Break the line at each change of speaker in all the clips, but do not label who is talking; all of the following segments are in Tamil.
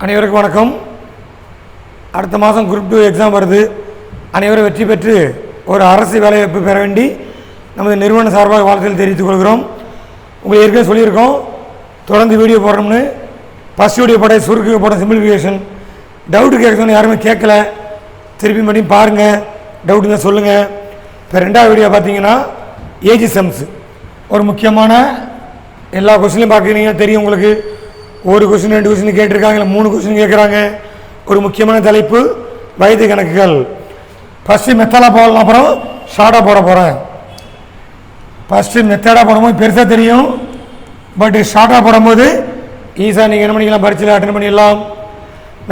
அனைவருக்கும் வணக்கம். அடுத்த மாதம் குரூப் 2 எக்ஸாம் வருது. அனைவரும் வெற்றி பெற்று ஒரு அரசு வேலைவாய்ப்பு பெற வேண்டி நமது நிறுவன சார்பாக வாழ்த்துக்கள் தெரிவித்துக் கொள்கிறோம். உங்களுக்கு ஏற்கனவே சொல்லியிருக்கோம், தொடர்ந்து வீடியோ போடுறோம்னு. ஃபஸ்ட் வீடியோ போட சுருக்கு போட சிம்பிளிஃபிகேஷன் டவுட்டு கேட்கணும்னு யாருமே கேட்கல. திருப்பி மட்டும் பாருங்கள், டவுட்டு தான் சொல்லுங்கள். இப்போ ரெண்டாவது வீடியோ பார்த்தீங்கன்னா ஏஜ் சம்ஸ், ஒரு முக்கியமான எல்லா கொஸ்டினையும் பார்க்குறீங்க தெரியும் உங்களுக்கு. ஒரு கொஸ்டின் 2 கொஸ்டின் கேட்டிருக்காங்க, இல்லை 3 கொஸ்டின் கேட்குறாங்க. ஒரு முக்கியமான தலைப்பு வயது கணக்குகள். ஃபஸ்ட்டு மெத்தடாக போடலாம், அப்புறம் ஷார்ட்டாக போட போகிறேன். ஃபஸ்ட்டு மெத்தடாக போடும்போது பெருசாக தெரியும், பட் ஷார்ட்டாக போடும்போது ஈஸியாக நீங்கள் என்ன பண்ணிக்கலாம், பரீட்சையில் அட்டன் பண்ணிடலாம்.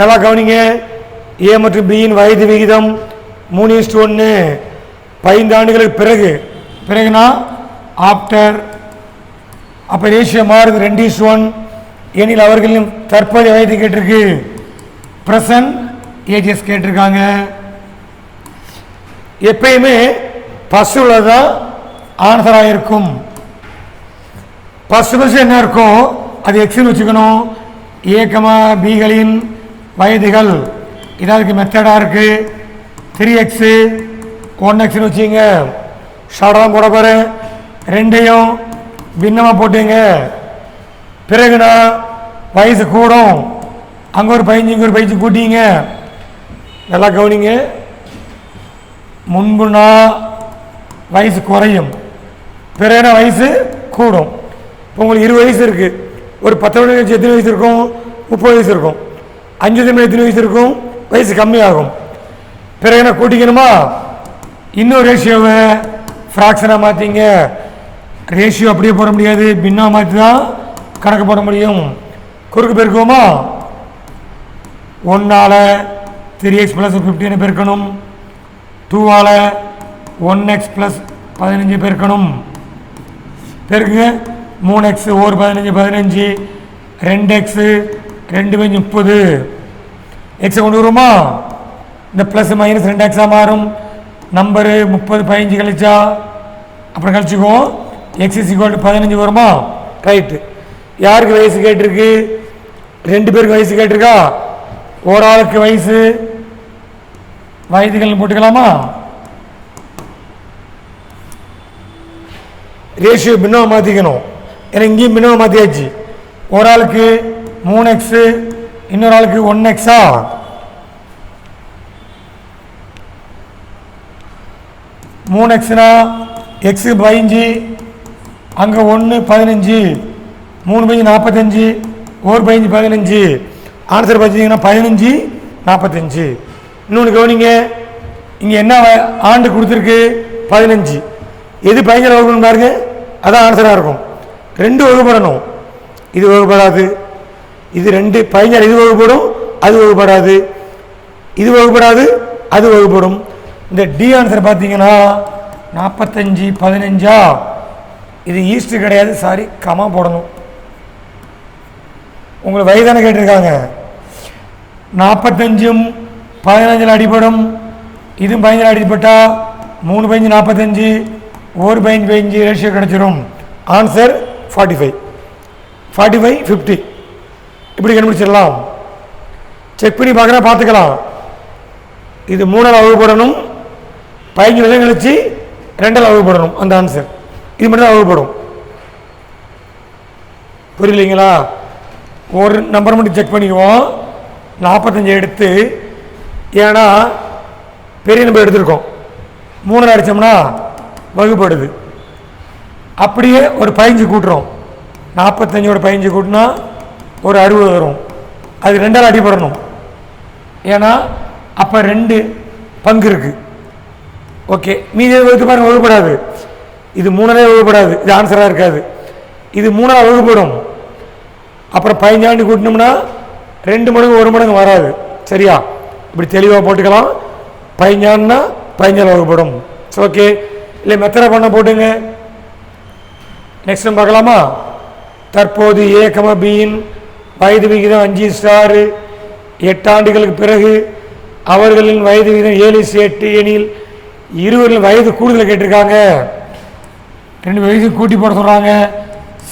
நல்லா கவனிங்க. ஏ மற்றும் பியின் வயது விகிதம் 3:1. 15 ஆண்டுகளுக்கு பிறகுனா ஆஃப்டர். அப்போ ரேஷியோ மாறுது 2:1. எனில் அவர்களின் தற்போதைய வயது கேட்டிருக்கு, ப்ரெசன்ட் ஏஜஸ் கேட்டிருக்காங்க. எப்பயுமே ஃபஸ்ட்டு உள்ளதான் ஆன்சராக இருக்கும். ஃபஸ்ட்டு என்ன இருக்கும் அது எக்ஸ்னு வச்சுக்கணும். ஏ, பிகளின் வயதுகள் இதாருக்கு மெத்தடாக இருக்குது. 3x 1xன்னு வச்சுங்க. ஷார்ட்டாக போட போகிறேன். ரெண்டையும் பின்னமாக போட்டுங்க. பிறகுனா வயசு கூடும், அங்கே ஒரு 15 இங்கே ஒரு 15 கூட்டிங்க. நல்லா கவனிங்க. முன்புனா வயசு குறையும், பிறகுனா வயசு கூடும். இப்போ உங்களுக்கு 20 வயசு இருக்குது, ஒரு 10 வருடம் கழிச்சு எத்தனை வயசு இருக்கும்? 30 வயசு இருக்கும். 5 வருடம் எத்தனை வயசு இருக்கும்? வயசு கம்மியாகும். பிறகுனா கூட்டிக்கணுமா? இன்னும் ரேஷியோவை ஃப்ராக்ஷனாக மாற்றிங்க. ரேஷியோ அப்படியே போட முடியாது, பின்னாக மாற்றி தான் கணக்கு போட முடியும். குறுக்கு பெருக்குவோமா? 1ஆல் 3x + 15 பெருக்கணும். 2ஆல் 1x + 15 பெருக்கணும். பெருக்குங்க. 3x 1 15 15. 2x 2 30. எக்ஸை கொண்டு வருமா? இந்த ப்ளஸ் மைனஸ் 2x மாறும். நம்பரு 30 15 கழிச்சா அப்புறம் கழிச்சுக்குவோம். x = 15 வருமா? ரைட்டு. யாருக்கு வயசு கேட்டிருக்கு? 2 பேருக்கு வயசு கேட்டிருக்கா. ஒரு ஆளுக்கு வயதுகள் போட்டுக்கலாமா? ரேஷியோ பின்னமாக மாற்றிக்கணும். ஏன்னா இங்கேயும் பின்னமாக மாற்றியாச்சு. ஒரு ஆளுக்கு 3x, இன்னொரு ஆளுக்கு 1x. 3xனா x 15, அங்கே 1 15, 3 15 45, 1 15 15. ஆன்சர் பார்த்தீங்கன்னா 15 45. இன்னொன்று கவனிங்க, இங்கே என்ன ஆண்டு கொடுத்துருக்கு? 15. எது 15 வகுப்புன்னு பாருங்க, அதான் ஆன்சராக இருக்கும். 2 வகுப்படணும், இது வகுப்படாது. இது 2 15 இது வகுப்படும், அது வகுப்படாது. இது வகுப்படாது, அது வகுப்படும். இந்த டி ஆன்சர் பார்த்தீங்கன்னா 45 15. இது ஈஸ்ட் கிடையாது, சாரி, கமா போடணும். உங்களுக்கு வயதான கேட்டிருக்காங்க. 45ம் 15 அடிப்படும், இதுவும் 15 அடிப்பட்டா 3 15 45, 1 15 15 ரேஷியோ கிடைச்சிடும். ஆன்சர் 45 45 50. இப்படி கண்டுபிடிச்சிடலாம். செக் பண்ணி பார்த்துக்கலாம். இது 3ஆல் வகுப்படணும், 15 வருஷம் கழிச்சு 2ஆல் வகுப்படணும். அந்த ஆன்சர் இது மட்டும் தான் வகுப்படும். புரியலைங்களா? ஒரு நம்பர் மட்டும் செக் பண்ணிக்குவோம். 45 எடுத்து, ஏன்னா பெரிய நம்பர் எடுத்திருக்கோம், 3ஆல் அடித்தோம்னா வகுப்படுது. அப்படியே ஒரு 15 கூட்டுறோம். 45ஓட 15 கூட்டினா ஒரு 60 வரும். அது 2ஆல் அடிப்படணும், ஏன்னா அப்போ 2 பங்கு இருக்குது. ஓகே, மீதி வகுத்து பாருங்க, வகுப்படாது. இது 3ஆலே வகுப்படாது, இது ஆன்சராக இருக்காது. இது 3ஆல் வகுப்படும். அப்புறம் 15 ஆண்டு கூட்டினோம்னா 2 மடங்கு 1 மடங்கு வராது. சரியா? இப்படி தெளிவாக போட்டுக்கலாம். 15 ஆண்டுனா 15ஆல் வகுப்படும். ஓகே, இல்லை மெத்தடாக பண்ண போட்டுங்க. நெக்ஸ்ட் பார்க்கலாமா? தற்போது ஏ, பியின் வயது விகிதம் 5 8 ஆண்டுகளுக்கு பிறகு அவர்களின் வயது விகிதம் 7:8 எனில் இருவரின் வயது கூடுதல் கேட்டிருக்காங்க. 2 வயசு கூட்டி போட சொல்கிறாங்க.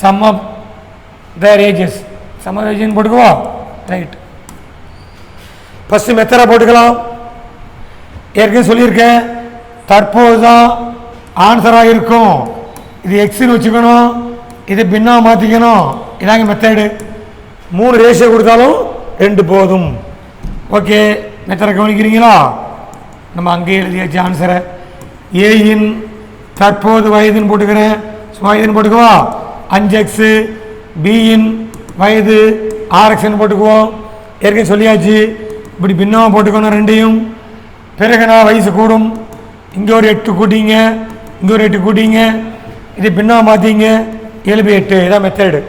Sum of their ages, sum of ஏஜ்னு போட்டுக்குவா. ரைட். ஃபஸ்ட்டு மெத்தடாக போட்டுக்கலாம். ஏற்கனவே சொல்லியிருக்கேன், தற்போது தான் ஆன்சராக இருக்கும். இது எக்ஸ்ன்னு வச்சுக்கணும், இது பின்னாக மாற்றிக்கணும். இதாங்க மெத்தடு. 3 ரேஷியோ கொடுத்தாலும் 2 போதும். ஓகே, மெத்தடை கவனிக்கிறீங்களா? நம்ம அங்கேயே எழுதியாச்சு ஆன்சரை. ஏயின் தற்போது வயதுன்னு போட்டுக்கிறேன், வயதுன்னு போட்டுக்குவா 5x, பியின் வயது 6xன்னு போட்டுக்குவோம். ஏற்கனவே சொல்லியாச்சு, இப்படி பின்னமாக போட்டுக்கணும் ரெண்டையும். பிறகு நான் வயசு கூடும், இங்கே ஒரு 8 கூட்டிங்க, இங்கே ஒரு 8 கூட்டிங்க, இது பின்னமாக மாற்றிங்க, 7/8. இதான் மெத்தடு.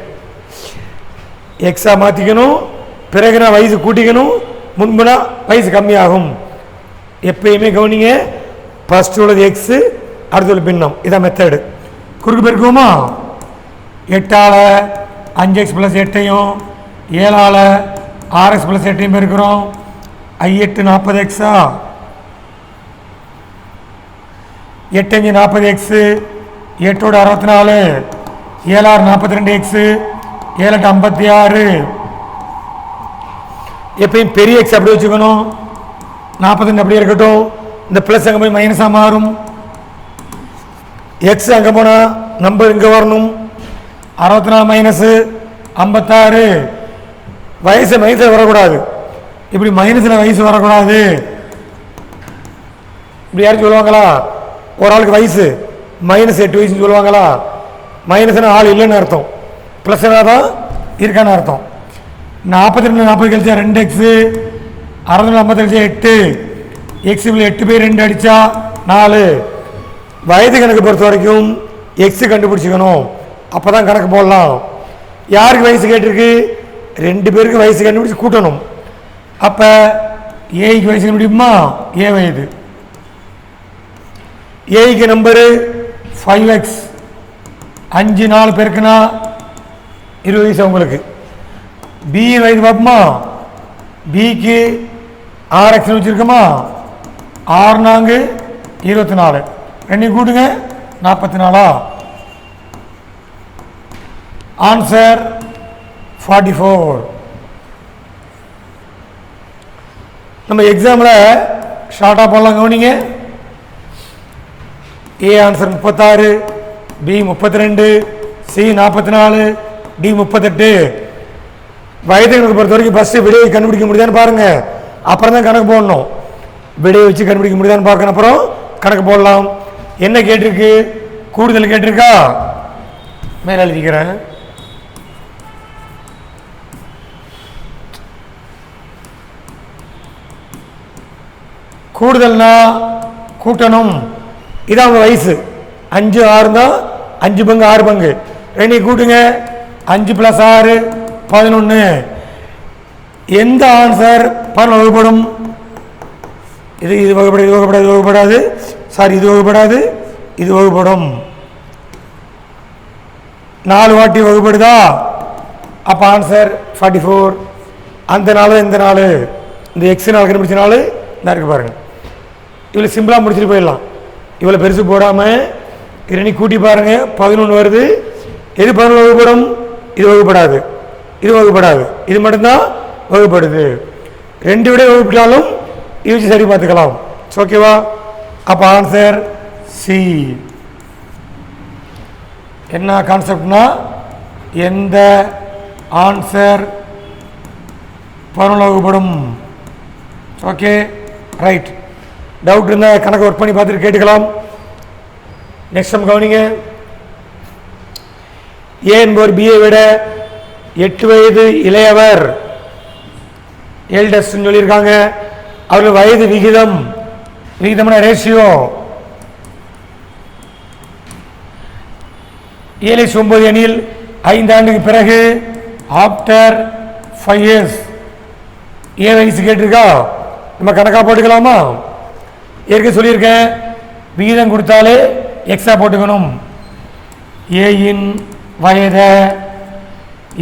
எக்ஸாக மாற்றிக்கணும், பிறகு நான் வயசு கூட்டிக்கணும், முன்புனா வயசு கம்மியாகும். எப்பயுமே கவனிங்க, ஃபஸ்ட்டு உள்ளது எக்ஸு, அடுத்துள்ள பின்னம். இதான் மெத்தடு. குறுக்கு பெருக்குவோமா? 8ஆல் 5x + 8ஐயும் 7ஆல் 6x + 8ஐயும் பெருக்கிறோம். 8 40xஆ, 8 5 40x, 8ஓட 64, 7 42x, 7 56. எப்பயும் பெரிய எக்ஸ் அப்படி வச்சுக்கணும், 42 அப்படியே இருக்கட்டும். இந்த ப்ளஸ் அங்கே போய் மைனஸாக மாறும். எக்ஸ் அங்கே போனால் நம்பர் இங்கே வரணும். 64 - 56. வயசு மைனஸில் வரக்கூடாது, இப்படி மைனஸில் வயசு வரக்கூடாது. இப்படி யாரும் சொல்லுவாங்களா? ஒரு ஆளுக்கு வயசு -8 வயசுன்னு சொல்லுவாங்களா? மைனஸ்னா ஆள் இல்லைன்னு அர்த்தம், ப்ளஸ்னா தான் இருக்கான்னு அர்த்தம். 42 40 கழிச்சா 2x, 650 கழிச்சா 8, எக்ஸ் 8/2 அடித்தா 4. வயது கணக்கு பொறுத்த வரைக்கும் எக்ஸு கண்டுபிடிச்சிக்கணும், அப்போ தான் கணக்கு போடலாம். யாருக்கு வயசு கேட்டிருக்கு? 2 பேருக்கு வயசு கண்டுபிடிச்சி கூட்டணும். அப்போ ஏக்கு வயசு கண்டுபிடிக்குமா? ஏ வயது. ஏக்கு நம்பரு 5x, 5 4 பேருக்குன்னா 20 வயசு உங்களுக்கு. பி வயது பார்ப்போமா? பிக்கு 6x வச்சுருக்கோமா? 6 4 24, ரெண்டையும் கூட்டுங்க 44. ஆன்சர் 44. நம்ம எக்ஸாமில் ஷார்ட்டாக போடலாம், கவனிங்க. A answer 36, B 32, C 44, D 38. வயது கணக்கு பொறுத்த வரைக்கும் ஃபஸ்ட்டு விடையை கண்டுபிடிக்க முடியுதான்னு பாருங்கள், அப்புறம் தான் கணக்கு போடணும். விடையை வச்சு கண்டுபிடிக்க முடியுதான்னு பார்க்கணும், அப்புறம் கணக்கு போடலாம். என்ன கேட்டிருக்கு? கூடுதல் கேட்டிருக்கா? மேலே எழுதிக்கிறேன். கூடுதல்னா கூட்டணும். இதான் உங்கள் வயசு. 5 6 தான் 5 பங்கு 6 பங்கு, ரெண்டையும் கூட்டுங்க. 5 + 6 11. எந்த ஆன்சர் 11 வகுப்படும்? இது வகுப்படாது, இது வகுப்படாது, இது வகுப்படாது, சாரி இது வகுப்படாது, இது வகுப்படும். 4 வாட்டி வகுப்படுதா? அப்போ ஆன்சர் 44. அந்த நாள் இந்த நாள், இந்த எக்ஸ் நாள் கண்டுபிடிச்ச நாள் இந்த இருக்கு பாருங்கள். இவ்வளோ சிம்பிளாக முடிச்சுட்டு போயிடலாம். இவ்வளோ பெருசு போடாமல் இரணி கூட்டி பாருங்கள், 11 வருது. எது 11 வகுப்படும்? இது வகுப்படாது, இது வகுப்படாது, இது மட்டும்தான் வகுப்படுது. 2 விட வகுப்பிட்டாலும் இது வச்சு சரி பார்த்துக்கலாம். ஓகேவா? அப்போ ஆன்சர் சி. என்ன கான்செப்ட்னா, எந்த ஆன்சர் 11 வகுப்படும்? Okay, right. டவுட் இருந்தால் கணக்கு ஒர்க் பண்ணி பார்த்துட்டு கேட்டுக்கலாம். நெக்ஸ்ட் டைம் கவனிங்க. ஏ என்பவர் பிஏ விட 8 வயது இளையவர், எல்டஸ்ட்னு சொல்லியிருக்காங்க. அவர்கள் வயது விகிதம், விகிதம்னா ரேஷியோ 7:9 எனில் 5 ஆண்டுக்கு பிறகு ஆஃப்டர் 5 இயர்ஸ். ஏ வயசு கேட்டிருக்கா? நம்ம கணக்காக போட்டுக்கலாமா? ஏற்கனவே சொல்லியிருக்கேன், விகிதம் கொடுத்தாலே எக்ஸா போட்டுக்கணும். ஏயின் வயதை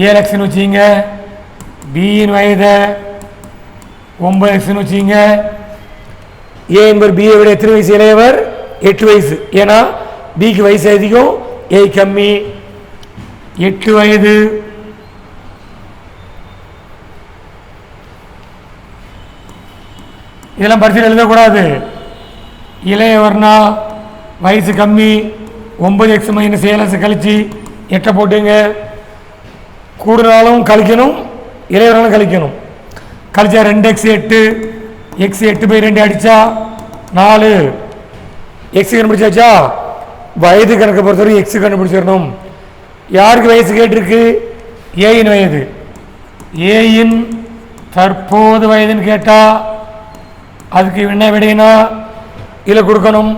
7xன்னு வச்சுங்க, பியின் வயதை 9xன்னு வச்சுங்க. ஏ என்பவர் பிஏ விட எத்தனை வயசு இளையவர்? 8 வயசு. ஏன்னா பிக்கு வயசு அதிகம், ஏ கம்மி. 8 வயது இதெல்லாம் பரிசீலனை எழுதக்கூடாது. இளையவர்னா வயசு கம்மி, 9x - 7 கழிச்சு 8 போட்டுங்க. கூடுனாலும் கழிக்கணும், இளையவராலும் கழிக்கணும். கழிச்சா 2x 8, x 8/2 அடித்தா 4, x கண்டுபிடிச்சாச்சா. வயது கணக்கை பொறுத்தவரை x கண்டுபிடிச்சிடணும். யாருக்கு வயசு கேட்டிருக்கு? ஏயின் வயது. ஏயின் தற்போது வயதுன்னு கேட்டால் அதுக்கு என்ன விடைனா இதில் கொடுக்கணும்.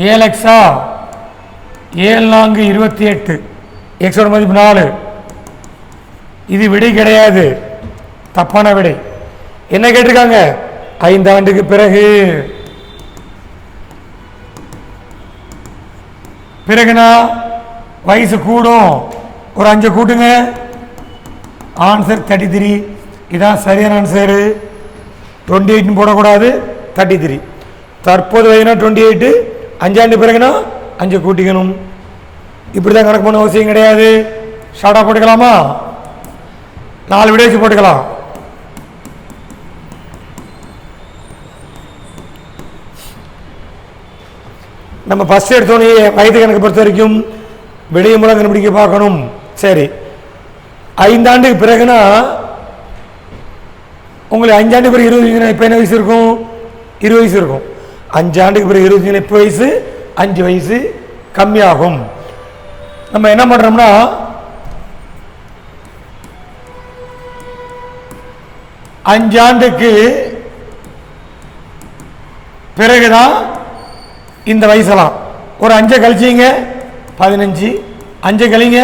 7x 7 4 28, எக்ஸோட மதிப்பு 4. இது விடை கிடையாது, தப்பான விடை. என்ன கேட்டிருக்காங்க? 5 ஆண்டுக்கு பிறகு. பிறகுனா வயசு கூடும், ஒரு 5 கூட்டுங்க. ஆன்சர் 33. இதான் சரியான ஆன்சரு. 28 போடக்கூடாது, 33. தற்போது வயதுனா 28, 5 ஆண்டு பிறகுனா 5 கூட்டிக்கணும். இப்படி தான் கணக்கு பண்ண அவசியம் கிடையாது. ஷார்ட்டாக போட்டுக்கலாமா? 4 விட வச்சு போட்டுக்கலாம். நம்ம ஃபஸ்ட் எடுத்தோன்னே வயது கணக்கு பொறுத்த வரைக்கும் வெளியே மூலம் கண்டுபிடிக்க பார்க்கணும். சரி, 5 ஆண்டுக்கு பிறகுனா உங்களுக்கு 5 ஆண்டு பிறகு 25 இப்போ என்ன வயசு இருக்கும்? 20 வயசு இருக்கும். 5 ஆண்டுக்கு பிறகு 25 இப்போ வயசு 5 வயசு கம்மியாகும். நம்ம என்ன பண்ணுறோம்னா அஞ்சு ஆண்டுக்கு பிறகுதான் இந்த வயசெல்லாம். ஒரு 5 கழிச்சிங்க 15, 5 கழிங்க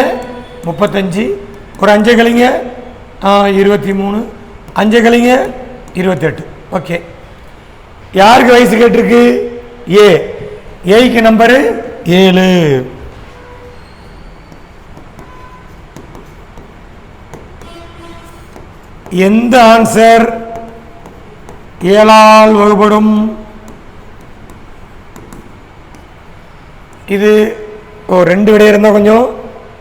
35, ஒரு 5 கழிங்க 23, 5 கழிங்க 28. ஓகே, யாருக்கு வயசு கேட்டிருக்கு? ஏக்கு நம்பரு 7. எந்த ஆன்சர் 7ஆல் வகுப்படும்? இது 2 விடை இருந்தால் கொஞ்சம்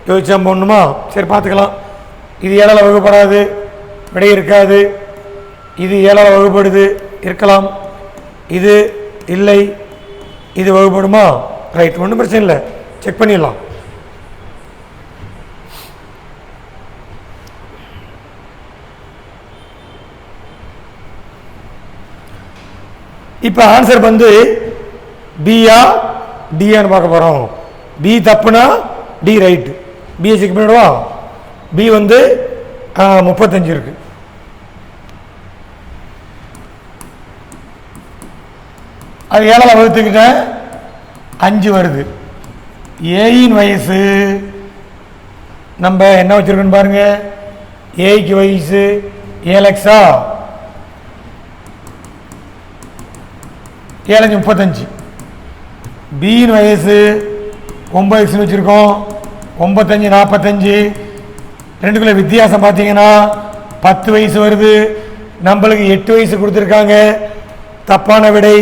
யோசிச்சா போடணுமா? சரி, பார்த்துக்கலாம். இது 7ஆல் வகுப்படாது, விடை இருக்காது. இது 7ஆல் வகுப்படுது, இருக்கலாம். இது இல்லை, இது வகுப்படுமா? ரைட், ஒன்றும் பிரச்சனை இல்லை, செக் பண்ணிடலாம். இப்போ ஆன்சர் வந்து பியா டியான்னு பார்க்க போகிறோம். பி தப்புனா டி ரைட்டு. பியை செக் பண்ணிவிடுவா. பி வந்து 35 இருக்கு. அது 7ஆல் வகுத்துக்கிட்டேன், 5 வருது. ஏயின் வயசு நம்ம என்ன வச்சுருக்கோன்னு பாருங்க. ஏக்கு வயசு 7x 7 35. பியின் வயசு 9x வச்சுருக்கோம். 95 45. ரெண்டுக்குள்ள வித்தியாசம் பார்த்தீங்கன்னா 10 வயசு வருது. நம்மளுக்கு 8 வயசு கொடுத்துருக்காங்க. தப்பான விடை.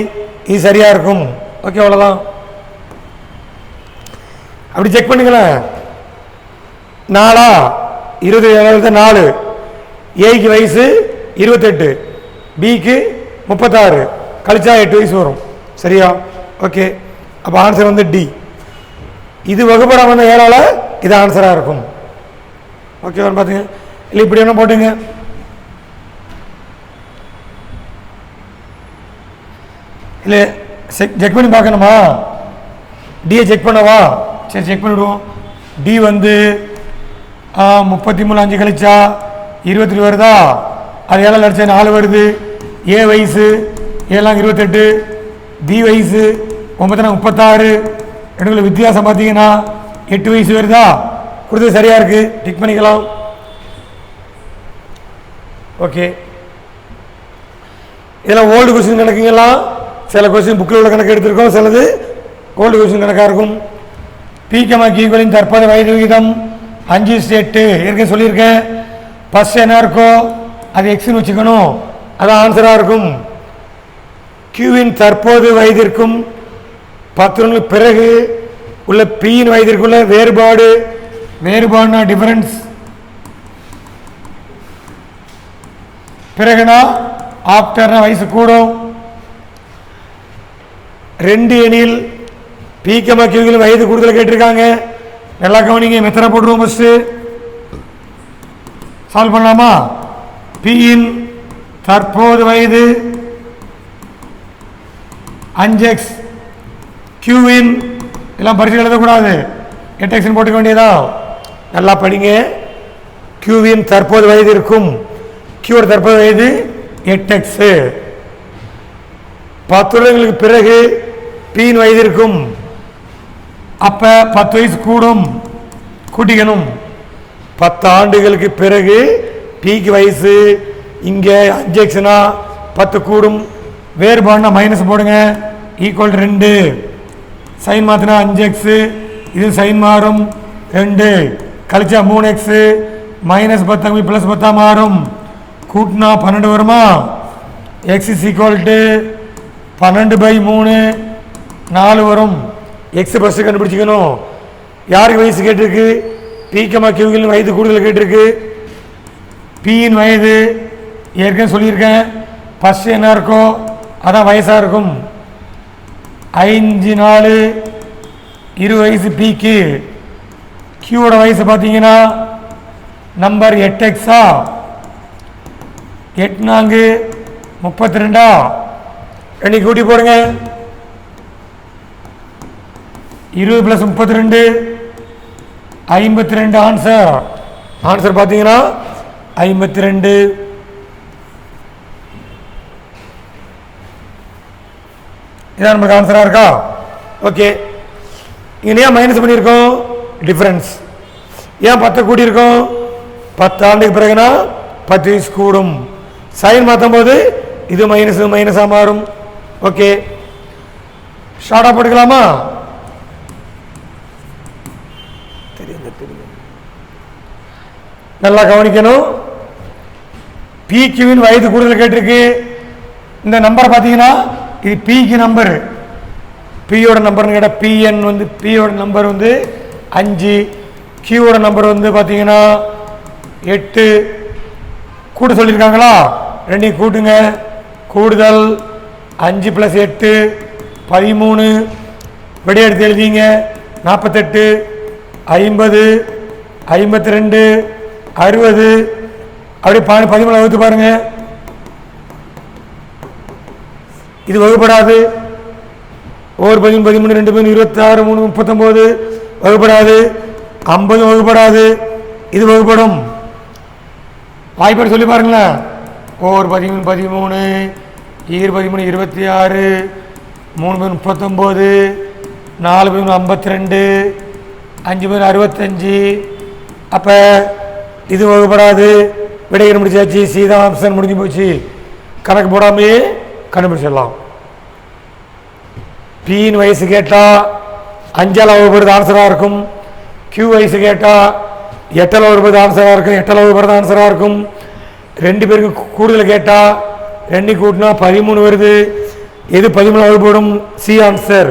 இது சரியாக இருக்கும். ஓகே, அவ்வளோதான். அப்படி செக் பண்ணிக்கலாம். 4 27 4. ஏக்கு வயசு 28, பிக்கு 36, கழிச்சா 8 வயசு வரும். சரியா? ஓகே, அப்போ ஆன்சர் வந்து டி. இது வகுப்படம் வந்து 7ஆல் இது ஆன்சராக இருக்கும். ஓகே, பார்த்துங்க. இல்லை இப்படி என்ன போட்டுங்க. இல்லை செக் பண்ணி பார்க்கணுமா? டியை செக் பண்ணவா? சரி, செக் பண்ணிவிடுவோம். டி வந்து 33 5 கழிச்சா 22 வருதா? அது 7ஆல் அடிச்சா 4 வருது. ஏ வயசு 7 28, பி வயசு 9 36. ரெண்டுக்குள்ள வித்தியாசம் பார்த்தீங்கன்னா 8 வயசு வருதா? கொடுத்தது சரியா இருக்கு, டிக் பண்ணிக்கலாம். ஓகே, இதெல்லாம் ஓல்டு கொஸ்டின் கணக்குங்கெல்லாம். சில கொஸ்டின் புக்கில் உள்ள கணக்கு எடுத்திருக்கோம், சிலது ஓல்டு கொஸ்டின் கணக்காக இருக்கும். பீக்கமா கீகளின் தற்போது வயது விகிதம் 5:8 ஏற்கனவே சொல்லியிருக்கேன். ஃபர்ஸ்ட் என்ன இருக்கோ அது எக்ஸ்னு வச்சுக்கணும், அதான் ஆன்சராக இருக்கும். கியூவின் தற்போது வயதிற்கும் 10 பிறகு உள்ள பியின் வயதிற்குள்ள வேறுபாடுனா டிஃபரன்ஸ். பிறகுனா ஆஃப்டர்னா வயசு கூடும். 2 எனில் பிகமா கியூவில் வயது கூடுதல் கேட்டிருக்காங்க. நல்லா கவனிங்க. மெத்தனை போட்டுருவோம். ஃபஸ்ட்டு சால்வ் பண்ணலாமா? பியின் தற்போது வயது 5x, கியூவின் எல்லாம் பரிசு எழுதக்கூடாது, 8x போட்டுக்க வேண்டியதா. நல்லா படிங்க. கியூவின் தற்போது வயது இருக்கும், கியூவோட தற்போது வயது 8x. 10 வருடங்களுக்கு பிறகு பியின் வயது இருக்கும், அப்ப 10 வயசு கூடும், கூட்டிக்கணும். 10 ஆண்டுகளுக்கு பிறகு பிக்கு வயசு இங்க 5xனா 10 கூடும், வேறுபாடுனா மைனஸ் போடுங்க, ஈக்குவல் 2. சைன் மாத்தினா 5x, இது சைன் மாறும் 2, கழிச்சா 3x, மைனஸ் 10 பிளஸ் 10 மாறும், கூட்டினா 12 வருமா? x இஸ் ஈக்குவல் டு 12/3 4 வரும். எக்ஸ் ஃபஸ்ட்டு கண்டுபிடிச்சிக்கணும். யாருக்கு வயசு கேட்டிருக்கு? பிகமா கியூவில் வயது கூடுதல் கேட்டிருக்கு. பியின் வயது ஏற்கனவே சொல்லியிருக்கேன், ஃபஸ்ட்டு என்ன இருக்கோ அதான் வயசாக இருக்கும். 5 4 20 வயசு பிக்கு. கியூவோட வயசு பார்த்தீங்கன்னா நம்பர் 8xஆ, 8 4 32ஆ, ரெண்டு கூட்டி போடுங்க. 20 + 32 52. ஆன்சர் பார்த்தீங்கன்னா 52. இதான் நமக்கு ஆன்சராக இருக்கா? ஓகே. இங்கே ஏன் மைனஸ் பண்ணியிருக்கோம்? டிஃபரன்ஸ். ஏன் 10 கூட்டியிருக்கோம்? 10 ஆண்டுக்கு பிறகுனா 10 வயசு கூடும். சைன் மாற்றும் போது இது மைனஸாக மாறும். ஓகே, ஷார்ட்டாக போட்டுக்கலாமா? நல்லா கவனிக்கணும். பிக்யூவின் வயது கூடுதல் கேட்டிருக்கு. இந்த நம்பர் பார்த்தீங்கன்னா இது பிக்கு நம்பர், பியோட நம்பர்னு கேட்டால் பிஎன் வந்து பியோட நம்பர் வந்து 5, கியூவோட நம்பர் வந்து பார்த்தீங்கன்னா 8. கூட்ட சொல்லியிருக்காங்களா? ரெண்டையும் கூட்டுங்க. கூடுதல் 5 + 8 13. விடை எடுத்து எழுதிங்க. 48 50 52 60. அப்படியே 13 வகுத்து பாருங்க. இது வகுப்படாது. 1 13 13 2 26 3 39 வகுப்படாது. 50 வகுப்படாது. இது வகுப்படும். வாய்ப்பாடு சொல்லி பாருங்களேன். 1 13 13 2 13 26 3 39 4 52 5 65. அப்போ இது வகுப்படாது. விடை கண்டுபிடிச்சாச்சு. சீதா ஆப்ஷன் முடிஞ்சு போச்சு. கணக்கு போடாமையே கண்டுபிடிச்சிடலாம். பியின் வயசு கேட்டால் 5ஆல் வகுப்படுறது ஆன்சராக இருக்கும். கியூ வயசு கேட்டால் 8ஆல் வகுப்படுறது ஆன்சராக இருக்கும். 8ஆல் வகுப்படுறது ஆன்சராக இருக்கும். 2 பேருக்கு கூடுதல் கேட்டால் 2 கூட்டினா 13 வருது. எது 13 வகுப்படும்? C answer.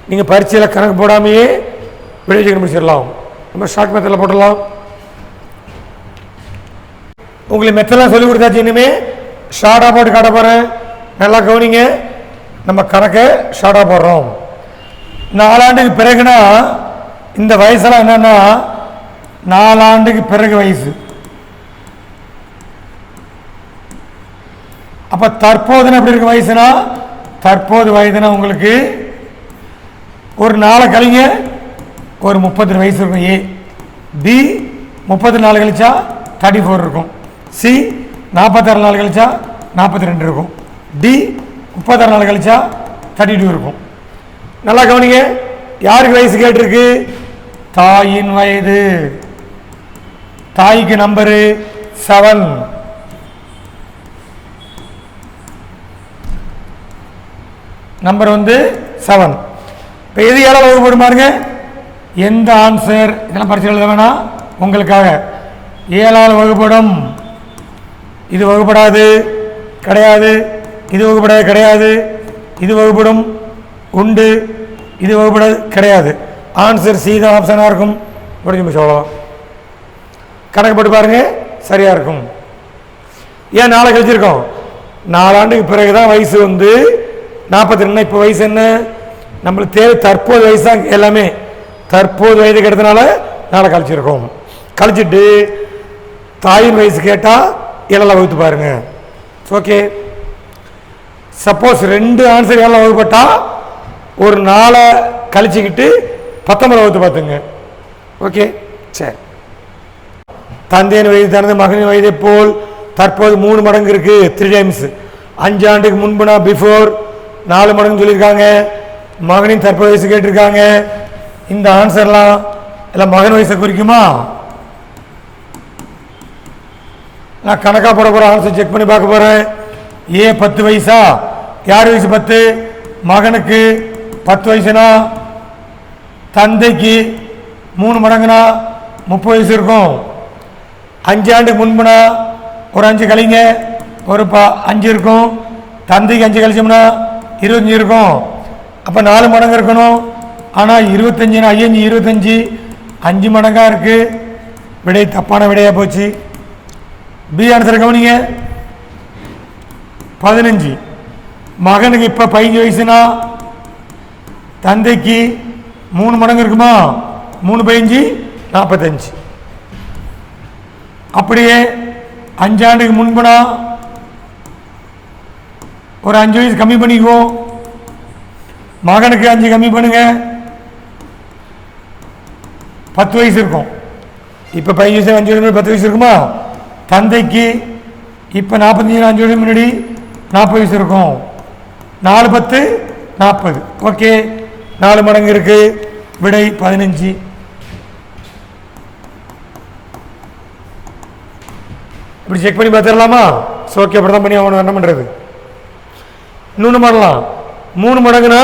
நீங்கள் பரீட்சையில் கணக்கு போடாமையே விடை கண்டுபிடிச்சிடலாம். நம்ம ஷார்ட் மெத்தடில் போடலாம். உங்களுக்கு மெத்தடெலாம் சொல்லி கொடுத்தாச்சு. இனிமேல் ஷார்ட்டாக போட்டு காட்ட போகிறேன். நல்லா கவனிங்க. நம்ம கணக்கை ஷார்ட்டாக போடுறோம். 4 ஆண்டுக்கு பிறகுனா இந்த வயசெல்லாம் என்னென்னா 4 ஆண்டுக்கு பிறகு வயசு. அப்போ தற்போதுன்னு எப்படி இருக்கு வயசுனா? தற்போது வயதுனா உங்களுக்கு ஒரு 4 கழிங்க ஒரு 32 வயசு இருக்கும். ஏ. பி 34 கழிச்சா 34 இருக்கும். சி 46 நாள் கழிச்சா 42 இருக்கும். டி 36 நாள் கழிச்சா 32 இருக்கும். நல்லா கவனிங்க. யாருக்கு வயசு கேட்டிருக்கு? தாயின் வயது. தாய்க்கு நம்பரு 7. நம்பர் வந்து 7. இப்போ எது 7ஆல் வகுப்படும் பாருங்க. எந்த ஆன்சர் இதெல்லாம் பரிசு எழுத வேணாம், உங்களுக்காக. 7ஆல் வகுப்படும். இது வகுப்படாது, கிடையாது. இது வகுப்படாது, கிடையாது. இது வகுப்படும், உண்டு. இது வகுப்படாது, கிடையாது. ஆன்சர் சி தான் ஆப்ஷனாக இருக்கும். முடிஞ்சு சொல்லலாம். கணக்கு போட்டு பாருங்க, சரியாக இருக்கும். ஏன் 4 கழிச்சிருக்கோம்? 4 ஆண்டுக்கு பிறகு தான் வயசு வந்து 42. இப்போ வயசு என்ன நம்மளுக்கு தேவை தற்போது வயசு தான் எல்லாமே. தற்போது வயதுக்கு எடுத்தனால நாளை கழிச்சிருக்கோம். கழிச்சிட்டு தாயின் வயசு கேட்டால் 7 வகுத்து பாருங்க. ஓகே. சப்போஸ் 2 ஆன்சர் 7 வகுப்பட்டா ஒரு 4 கழிச்சுக்கிட்டு 19 வகுத்து பார்த்துங்க. ஓகே. சரி. தந்தையின் வயது தனது மகனின் வயதை போல் தற்போது 3 மடங்கு இருக்கு. 3 டைம்ஸ். 5 ஆண்டுக்கு முன்புனா பிஃபோர் 4 மடங்கு சொல்லியிருக்காங்க. மகனின் தற்போது வயசு கேட்டிருக்காங்க. இந்த ஆன்சர்லாம் இல்லை மகன் வயசை குறிக்குமா? நான் கணக்காக போட போகிற ஆன்சர் செக் பண்ணி பார்க்க போகிறேன். 10 வயசா? யார் வயசு 10? மகனுக்கு 10 வயசுனா தந்தைக்கு 3 மடங்குனா 30 வயசு இருக்கும். 5 ஆண்டுக்கு முன்புனா ஒரு 5 கழிங்க, ஒரு 5 இருக்கும். தந்தைக்கு 5 கழிச்சோம்னா 25 இருக்கும். அப்போ 4 மடங்கு இருக்கணும். ஆனால் 25னா 25 5 மடங்காக இருக்குது. விடை தப்பான விடையாக போச்சு. பி ஆன்சர் கவனிங்க. 15. மகனுக்கு இப்போ 15 வயசுனா தந்தைக்கு 3 மடங்கு இருக்குமா? 3 15 45. அப்படியே 5 ஆண்டுக்கு முன்புனா ஒரு 5 வயசு கம்மி பண்ணிக்குவோம். மகனுக்கு 5 கம்மி பண்ணுங்க, 10 வயசு இருக்கும். இப்போ 15 வயசு 5 வயசு 10 வயசு இருக்குமா? தந்தைக்கு இப்போ 45 5 வருஷம் முன்னாடி 40 வயசு இருக்கும். 4 10 40. ஓகே. 4 மடங்கு இருக்கு. விடை 15. இப்படி செக் பண்ணி பார்த்துடலாமா? ஓகே. அப்படி தான் பண்ணி அவனை என்ன பண்ணுறது? இன்னொன்று பண்ணலாம். 3 மடங்குனா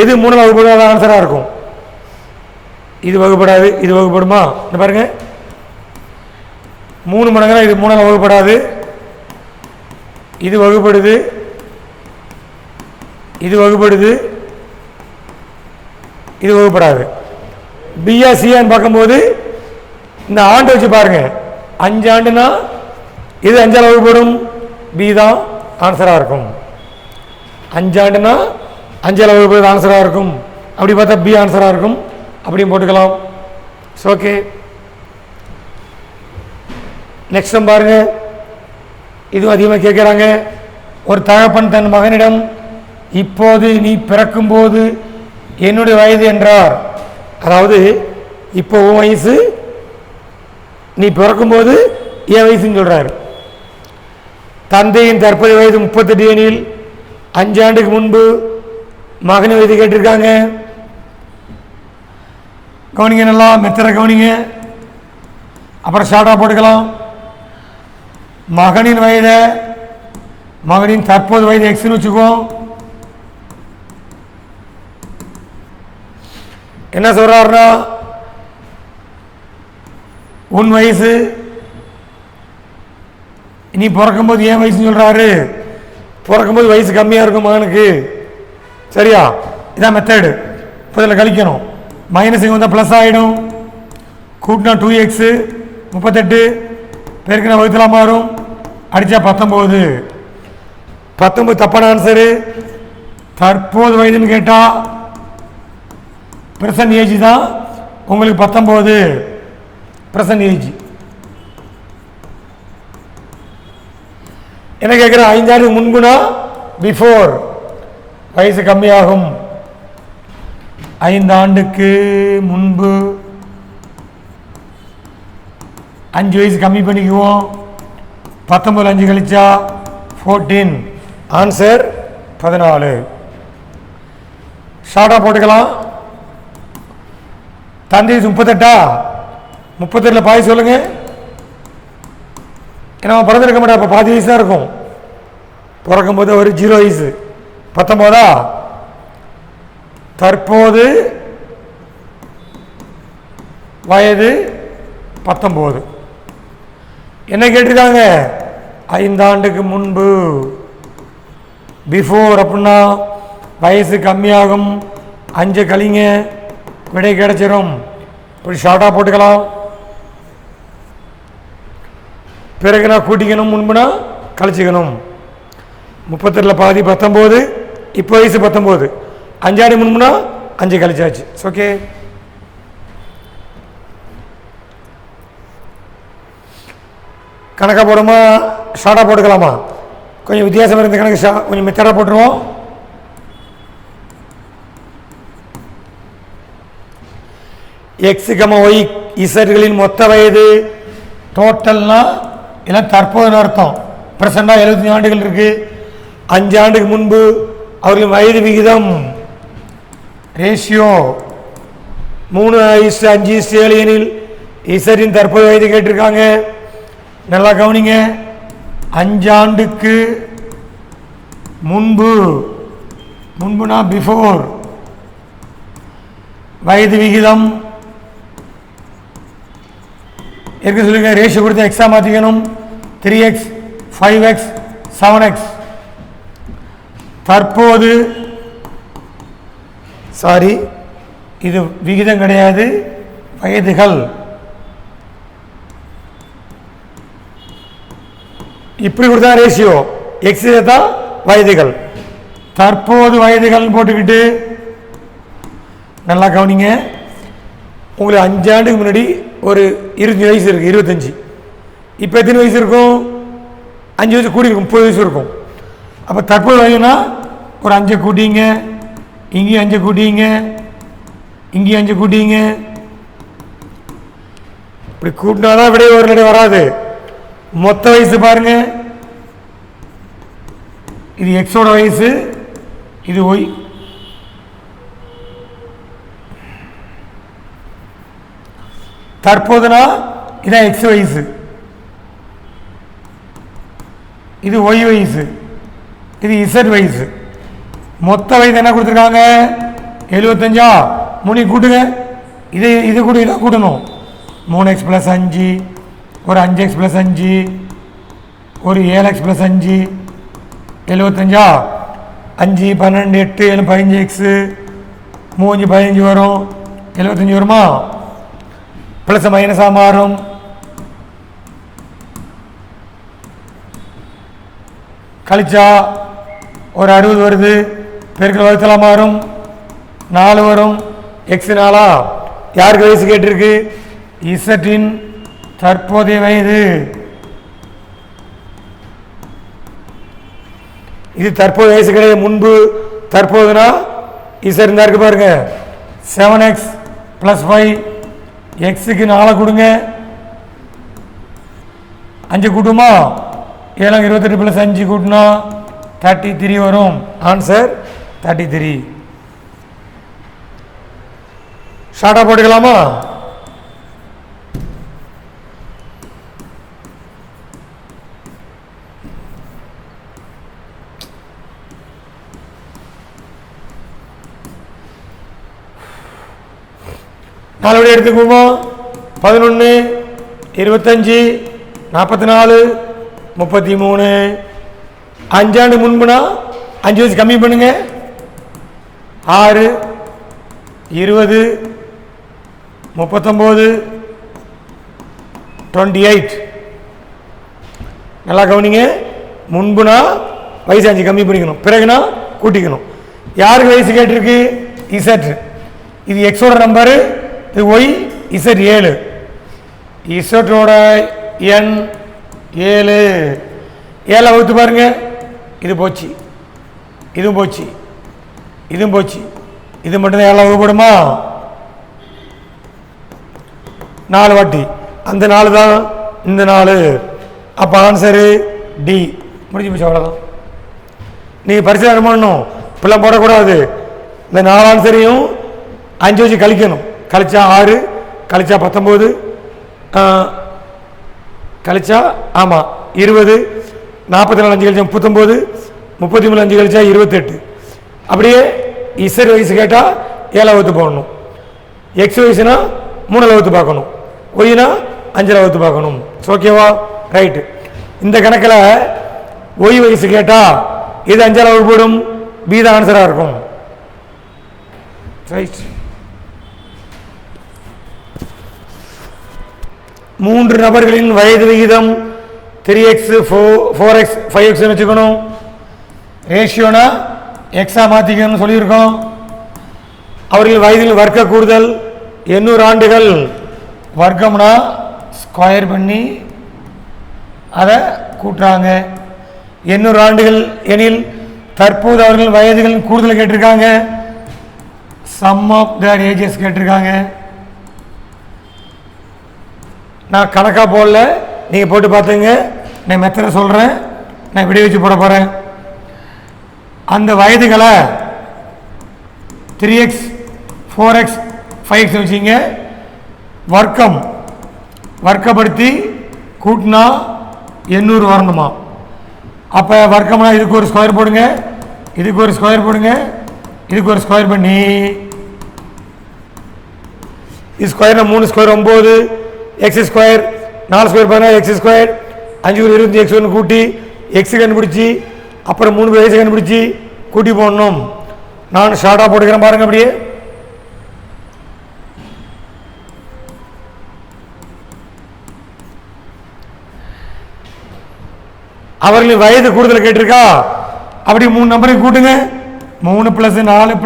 எது 3 வகுப்படாத ஆன்சராக இருக்கும்? இது வகுப்படாது. இது வகுப்படுமா? இந்த பாருங்க. 3 மடங்குனா இது 3 வகுப்படாது. இது வகுப்படுது, இது வகுப்படுது, இது வகுப்படாது. பிஆ சிஆன்னு பார்க்கும்போது இந்த ஆண்டு வச்சு பாருங்க. 5 ஆண்டுனா இது 5ஆல் வகுப்படும். பி தான் ஆன்சராக இருக்கும். 5 ஆண்டுனா 5ஆல் வகுப்பது ஆன்சராக இருக்கும். அப்படி பார்த்தா பி ஆன்சராக இருக்கும். அப்படியும் போட்டுக்கலாம். ஓகே. நெக்ஸ்ட் பாருங்க. இதுவும் அதிகமாக கேட்குறாங்க. ஒரு தகப்பன் தன் மகனிடம் இப்போது நீ பிறக்கும்போது என்னுடைய வயது என்றார். அதாவது இப்போ உன் வயசு, நீ பிறக்கும்போது என் வயசுன்னு சொல்கிறார். தந்தையின் தற்போதைய வயது 38 எனில் 5 ஆண்டுக்கு முன்பு மகனின் வயது கேட்டிருக்காங்க. கவனிங்க, நல்லா மெத்தரை கவனிங்க. அப்புறம் ஷார்ட்டாக போட்டுக்கலாம். மகனின் வயதை மகனின் தற்போது வயது எக்ஸ்னு வச்சுக்குவோம். என்ன சொல்றாருன்னா, உன் வயசு நீ பிறக்கும்போது ஏன் வயசுன்னு சொல்றாரு. பிறக்கும்போது வயசு கம்மியாக இருக்கும் மகனுக்கு. சரியா? இதான் மெத்தடு. இப்போ இதில் கழிக்கணும். மைனஸ் இங்கே வந்தால் ப்ளஸ் ஆகிடும். கூட்டினா 2x 38 பேருக்கு நான் வகுத்தலாம் மாறும். அடித்தா 19. 19 தப்பான ஆன்சரு. தற்போது வயதுன்னு கேட்டால் ப்ரெசன்ட் ஏஜ் தான் உங்களுக்கு 19 ப்ரெசன்ட் ஏஜ். என்ன கேட்குறேன்? 5 ஆண்டுக்கு முன்புனா பிஃபோர் வயசு கம்மியாகும். 5 ஆண்டுக்கு முன்பு 5 வயசு கம்மி பண்ணிக்குவோம். 19 5 கழிச்சா 14. ஆன்சர் 14. ஷார்ட்டாக போட்டுக்கலாம். தந்தை 38. 38 பாதி சொல்லுங்க. ஏன்னா பிறந்திருக்க மாட்டா. இப்போ பாதி வயசு தான் இருக்கும். பிறக்கும்போது ஒரு 0 வயசு. 19. தற்போது வயது 19. என்ன கேட்டிருக்காங்க? 5 ஆண்டுக்கு முன்பு பிஃபோர் அப்படின்னா வயசு கம்மியாகும். 5 கழிங்க, விடை கிடைச்சிடும். இப்படி ஷார்ட்டாக போட்டுக்கலாம். பிறகு நான் கூட்டிக்கணும், முன்புனா கழிச்சிக்கணும். 32 பாதி 19, இப்போ வயசு 19, 5 ஆண்டு முன்புனா 5 கழிச்சாச்சு. ஓகே, கணக்காக போடுமா ஷார்ட்டாக போட்டுக்கலாமா? கொஞ்சம் வித்தியாசம் இருந்த கணக்கு கொஞ்சம் மெத்தடாக போட்டுருவோம். எக்ஸ் ஒய் இசட்களின் மொத்த வயது டோட்டல்னா எல்லாம் தற்போதுன்னு அர்த்தம். ப்ரெசண்டாக 75 ஆண்டுகள் இருக்குது. 5 ஆண்டுக்கு முன்பு அவர்களின் வயது விகிதம் ரேஷியோ 3:5:7 எனில் இசட்டின் தற்போது வயது கேட்டிருக்காங்க. நல்லா கவனிங்க. 5 ஆண்டுக்கு முன்புனா பிஃபோர் வயது விகிதம் எதுக்கு சொல்லுங்க? ரேஷியோ கொடுத்து எக்ஸா மாற்றிக்கணும். 3x 5x 7x. தற்போது சாரி, இது விகிதம் கிடையாது, வயதுகள். இப்படி கொடுத்தா ரேஷியோ, எக்ஸ் தான் வயதுகள். தற்போது வயதுகள் போட்டுக்கிட்டு நல்லா கவனிங்க. உங்களுக்கு 5 ஆண்டுக்கு முன்னாடி ஒரு 20 வயசு இருக்குது, 25. இப்போ எத்தனை வயசு இருக்கும்? 5 வயசு கூடி இருக்கும், 30 வயசு இருக்கும். அப்போ தற்போது வயதுனா ஒரு 5 கூட்டிங்க, இங்கேயும் 5 கூட்டிங்க, இங்கேயும் 5 கூட்டிங்க. இப்படி கூட்டினாதான் விட ஒரு நடை வராது. மொத்த வயசு பாருங்க. இது எக்ஸோட வயசு, இது ஒய். தற்போதுனா இதான் எக்ஸ் வயசு, இது ஒய் வயசு, இது இசட் வயசு. மொத்த வயது என்ன கொடுத்துருக்காங்க? 75. 3 கூட்டுங்க, இது கூட இதை கூட்டணும். 3x + 5, ஒரு 5x + 5, ஒரு 7x + 5, 75. 5 12 8 7 15x, 3 15 வரும், 75 வருமா? ப்ளஸ் மைனஸாக மாறும். கழிச்சா ஒரு 60 வருது, பெருக்கல் வகுத்தலாம் மாறும், 4 வரும். எக்ஸ் 4. யாருக்கு வயசு கேட்டிருக்கு? இசட்டின் தற்போதைய வயது. இது தற்போது வயசு கிடையாது, முன்பு. தற்போதுனா இசட் இருந்தா இருக்கு பாருங்க. 7x + 5, எக்ஸுக்கு 4 கொடுங்க, 5 கூட்டுமா? 7 28 + 5 கூட்டினா 33 வரும். ஆன்சர் 33. ஷார்ட்டாக போட்டுக்கலாமா? நாலு எடுத்துக்குவோமா? 11 25 44 33. 5 ஆண்டு முன்புனா 5 வயசு கம்மி பண்ணுங்க. 6 20 39 28. நல்லா கவனிங்க. முன்புனா வயசு 5 கம்மி பண்ணிக்கணும், பிறகுனா கூட்டிக்கணும். யாருக்கு வயசு கேட்டிருக்கு? இசட். இது எக்ஸோட நம்பரு, இது ஒய். இசட் 7. இசட்டோட எண் 7. 7 வகுத்து பாருங்க. இது போச்சு, இதுவும் போச்சு, இதுவும் போச்சு. இது மட்டும்தான் 7 வகுப்படுமா? 4 வாட்டி. அந்த 4 தான் இந்த 4. அப்போ ஆன்சரு டி. முடிஞ்சு போச்சு, அவ்வளோதான். நீங்கள் பரிசு பண்ணணும், இப்பெல்லாம் போடக்கூடாது. இந்த 4 ஆன்சரையும் 5 வச்சு கழிக்கணும். கழிச்சா 6, கழிச்சா 19, கழிச்சா ஆமாம் 20, 44 5 கழிச்சா 39, 33 5 கழிச்சா 28. அப்படியே இசட் வயசு கேட்டால் 7 வகுத்து போடணும். எக்ஸ் வயசுனா 3 வகுத்து பார்க்கணும், ஒய்னா 5 வகுத்து பார்க்கணும். ஓகேவா? ரைட்டு. இந்த கணக்கில் ஒய் வயசு கேட்டால் இது 5 வகுப்பு போடும், பி தான் ஆன்சராக இருக்கும். ரைட். 3 நபர்களின் வயது விகிதம் 3x 4x 5x வச்சுக்கணும். ரேஷியோனா எக்ஸா மாற்றிக்கணும்னு சொல்லியிருக்கோம். அவர்கள் வயதில் வர்க்க கூடுதல் 800 ஆண்டுகள், வர்க்கம்னா ஸ்கொயர் பண்ணி அதை கூட்டுறாங்க. 800 ஆண்டுகள் எனில் தற்போது அவர்கள் வயதுகள் கூடுதல் கேட்டிருக்காங்க. சம் ஆஃப் தேர் ஏஜஸ் கேட்டிருக்காங்க. நான் கணக்காக போடல, நீங்கள் போட்டு பார்த்துங்க. நான் மெத்தடை சொல்கிறேன், நான் விடைய வச்சு போட போகிறேன். அந்த வயதுகளை 3x 4x 5x வச்சிங்க. வர்க்கம் வர்க்கப்படுத்தி கூட்டினா 800 வரணுமா? அப்போ வர்க்கம்னா இதுக்கு ஒரு ஸ்கொயர் போடுங்க, இதுக்கு ஒரு ஸ்கொயர் போடுங்க, இதுக்கு ஒரு ஸ்கொயர் பண்ணி இது ஸ்கொயர்னா 3 square 9, X square 4 square 16, X square 5 25 X 1 கூட்டி எக்ஸ் கண்டுபிடிச்சி அப்புறம் 3 வயசு கண்டுபிடிச்சி கூட்டி போடணும். நான் ஷார்ட்டாக போட்டுக்கிறேன் பாருங்க. அப்படியே அவர்களின் வயது கூடுதல் கேட்டிருக்கா. அப்படி 3 நம்பரையும் கூட்டுங்க. 3 + 4 +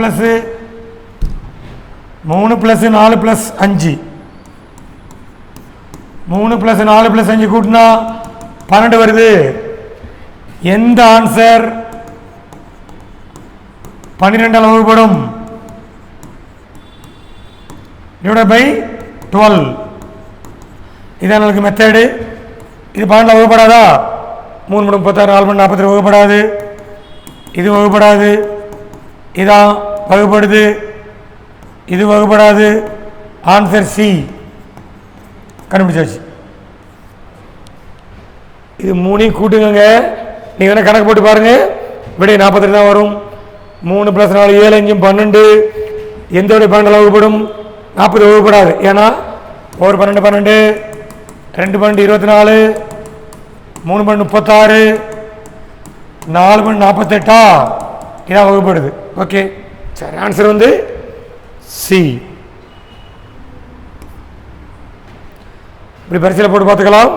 3 + 4 + 5, 3 + 4 + 5 கூட்டினா 12 வருது. எந்த ஆன்சர் 12 வகுப்படும்? Divided by 12. இதான் நமக்கு மெத்தடு. இது 12 வகுப்படாதா? 3 × 36 4 × 42 வகுப்படாது. இது வகுப்படாது. இதான் வகுப்படுது. இது வகுப்படாது. ஆன்சர் சி கண்டுபிடிச்சாச்சு. இது 3 கூட்டுங்க. நீங்கள் வேணால் கணக்கு போட்டு பாருங்கள். விடை 42 தான் வரும். 3 + 4 7 5 12. எந்த விட 12 வகுப்படும்? 40 வகுப்படாது. ஏன்னா 1 12 12, 2 12 24, 3 12 36, 4 12 48. இதான் வகுப்படுது. ஓகே, சரி. ஆன்சர் வந்து சி. இப்படி பரிசீலனை போட்டு பார்த்துக்கலாம்.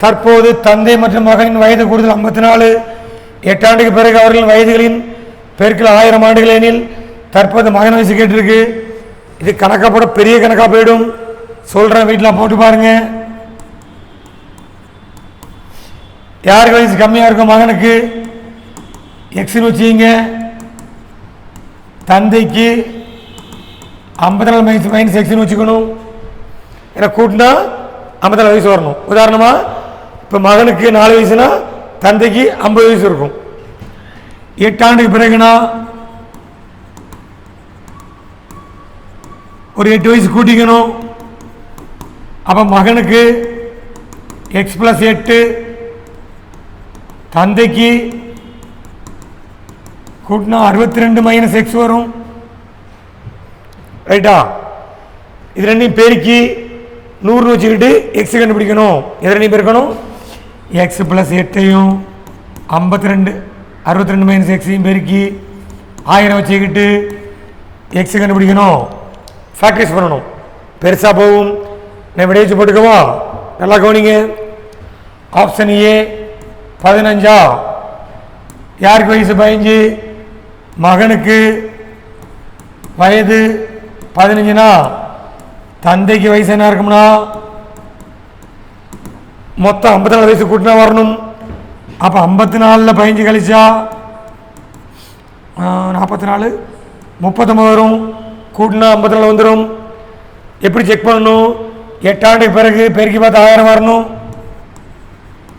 தற்போது தந்தை மற்றும் மகனின் வயது கூடுதல் 54. 8 ஆண்டுக்கு பிறகு அவர்களின் வயதுகளின் பெருக்கல் 1000 ஆண்டுகள் எனில் தற்போது மகன் வயசு கேட்டிருக்கு. இது கணக்காக போட பெரிய கணக்காக போயிடும். சொல்கிறேன், வீட்டில் போட்டு பாருங்க. யாருக்கு வயசு கம்மியாக இருக்கும்? மகனுக்கு எக்ஸ்னு வச்சுங்க. தந்தைக்கு 54 மைனஸ் எக்ஸ்னு வச்சுக்கணும். ஏன்னா கூட்டினா 54 வயசு வரணும். உதாரணமாக இப்போ மகனுக்கு 4 வயசுனா தந்தைக்கு 50 வயசு இருக்கும். 8 ஆண்டுக்கு பிறகுனா ஒரு 8 வயசு கூட்டிக்கணும். அப்போ மகனுக்கு எக்ஸ் + 8, தந்தைக்கு கூட்டினா 62 மைனஸ் எக்ஸ் வரும். ரைட்டா? இது ரெண்டையும் பெருக்கி 100 வச்சுக்கிட்டு எக்ஸ் கண்டுபிடிக்கணும். எது ரெண்டையும் பெருக்கணும்? எக்ஸ் + 8ஐயும் 52 62 மைனஸ் எக்ஸையும் பெருக்கி 1000 வச்சுக்கிட்டு எக்ஸ் கண்டுபிடிக்கணும். ஃபேக்டரைஸ் பண்ணணும். பெருசாக போகும். நான் விடைய வச்சு போட்டுக்கவா? நல்லா கவனிங்க. Option A 15. யாருக்கு வயசு 15? மகனுக்கு வயது 15னா தந்தைக்கு வயசு என்ன இருக்கும்னா மொத்தம் 54 வயசு கூட்டினா வரணும். அப்போ 54ல் 15 கழிச்சா 44 39 வரும். கூட்டினா 54 வந்துடும். எப்படி செக் பண்ணணும்? 8 ஆண்டுக்கு பிறகு பெருக்கி பார்த்து 1000 வரணும்.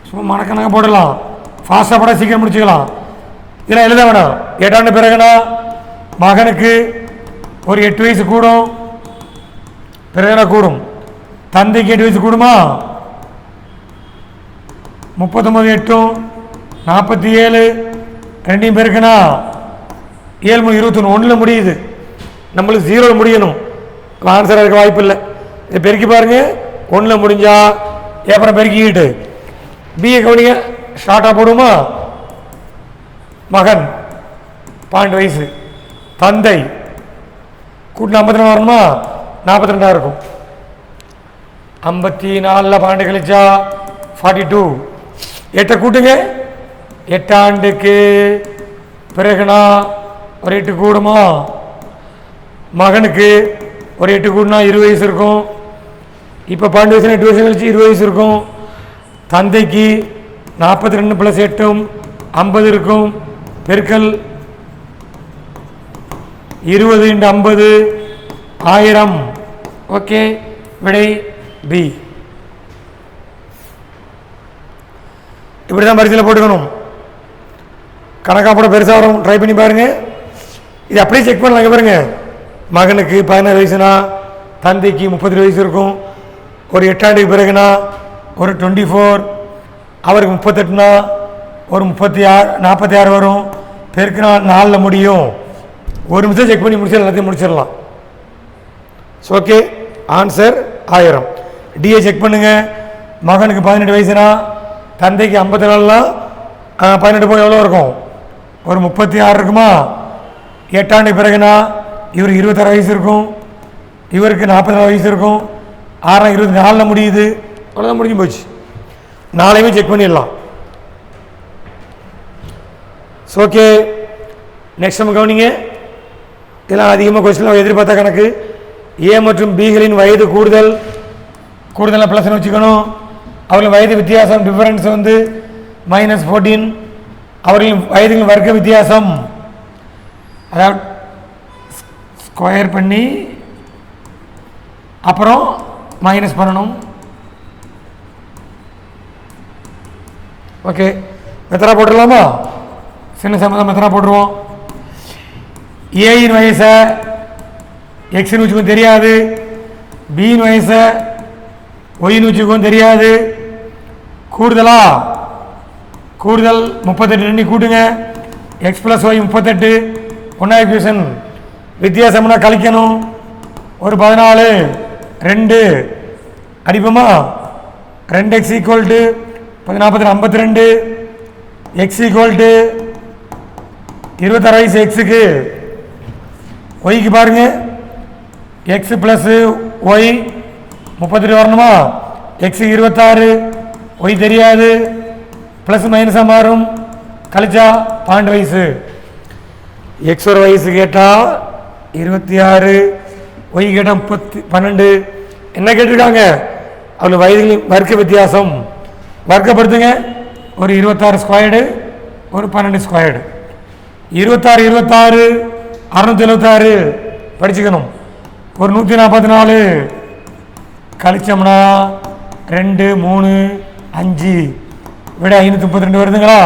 சும்மா மணக்கணக்காக போடலாம். ஃபாஸ்ட்டாக போட சீக்கிரம் முடிச்சுக்கலாம். இதெல்லாம் எழுத வேணாம். 8 ஆண்டு பிறகுனா மகனுக்கு ஒரு 8 வயசு கூடும். பிறகுனா கூடும். தந்தைக்கு 8 வயசு கூடுமா? 39 8 47. ரெண்டையும் பெருக்குனா 7 21 1ல் முடியுது. நம்மளுக்கு 0 முடியணும். ஆன்சராக இருக்க வாய்ப்பு இல்லை. இதை பெருக்கி பாருங்க. 1ல் முடிஞ்சா அப்புறம் பெருக்கிக்கிட்டு பிஏ கவனிங்க. ஷார்ட்டாக போடுமா? மகன் 12 வயசு, தந்தை கூட்டினா 54 வரணுமா? 42 இருக்கும். 54ல் 12 கழிச்சா 42. 8 கூட்டுங்க. 8 ஆண்டுக்கு பிறகுனா ஒரு 8 கூடுமா? மகனுக்கு ஒரு 8 கூடுனா 20 வயசு இருக்கும். இப்போ 12 வயசுல 8 வருஷம் கழிச்சு 20 வயசு இருக்கும். தந்தைக்கு 42 + 8 50 இருக்கும். பெருக்கல் 20 × 50 1000. ஓகே, விடை பி. இப்படி தான் பரிசீலனை போட்டுக்கணும். கணக்காக போட பெருசாக வரும், ட்ரை பண்ணி பாருங்கள். இது அப்படியே செக் பண்ணலாம். இங்கே பாருங்க, மகனுக்கு 16 வயசுனா தந்தைக்கு 32 வயசு இருக்கும். ஒரு 8 ஆண்டுக்கு பிறகுனா ஒரு 24, அவருக்கு 38னா ஒரு 46 வரும். பெருக்குனா 4 முடியும். ஒரு நிமிஷம் செக் பண்ணி முடிச்சிடலாம், எல்லாத்தையும் முடிச்சிடலாம். Okay, answer 1000. டிஏ செக் பண்ணுங்க. மகனுக்கு 18 வயசுனா தந்தைக்கு 54னா 18 போய் எவ்வளோ இருக்கும்? ஒரு 36 இருக்குமா? 8 ஆண்டுக்கு பிறகுனா இவருக்கு 26 வயசு இருக்கும், இவருக்கு 44 வயசு இருக்கும். 6 24 முடியுது. அவ்வளோதான், முடிஞ்சு போச்சு. நாளையுமே செக் பண்ணிடலாம். ஓகே, நெக்ஸ்ட் நம்ம கவனிங்க. இதெல்லாம் அதிகமாக கொஸ்டின் எதிர்பார்த்த கணக்கு. ஏ மற்றும் பிகளின் வயது கூடுதலாக ப்ளஸ்ன்னு வச்சுக்கணும். அவர்களின் வயது வித்தியாசம் டிஃபரன்ஸ் வந்து -14. அவர்களின் வயதுகளின் வர்க்க வித்தியாசம், அதாவது ஸ்கொயர் பண்ணி அப்புறம் மைனஸ் பண்ணணும். ஓகே, மெத்தடா போட்டுடலாமா? சின்ன சம்மந்தம் மெத்தடா போட்டுருவோம். ஏயின் வயசை எக்ஸ்னு வச்சுக்கும் தெரியாது, பியின் வயசை ஒய்னு வச்சுக்கும் தெரியாது. கூடுதல் 38 எண்ணி கூட்டுங்க. X + y 38. ஒன்றா ஈக்குவேஷன். வித்தியாசம்னா கழிக்கணும். ஒரு 14 2 அடிப்போமா? 2x = 52. x = 26 வயசு எக்ஸுக்கு. ஒய்க்கு பாருங்க, எக்ஸ் + ஒய் 32 வரணுமா? எக்ஸு 26, ஒய் தெரியாது, ப்ளஸ் மைனஸாக மாறும். கழிச்சா 12 வயசு. எக்ஸோட வயசு கேட்டால் 26, ஒய் கேட்டால் 12. என்ன கேட்டிருக்காங்க? அவங்களுக்கு வயதுகளின் வர்க்க வித்தியாசம். வர்க்கப்படுத்துங்க. ஒரு 26 ஸ்கொயர்டு, ஒரு 12 ஸ்கொயர்டு. 26 676 படிச்சுக்கணும். ஒரு 144 கழிச்சோம்னா 2 3 5 விட 532 வருதுங்களா?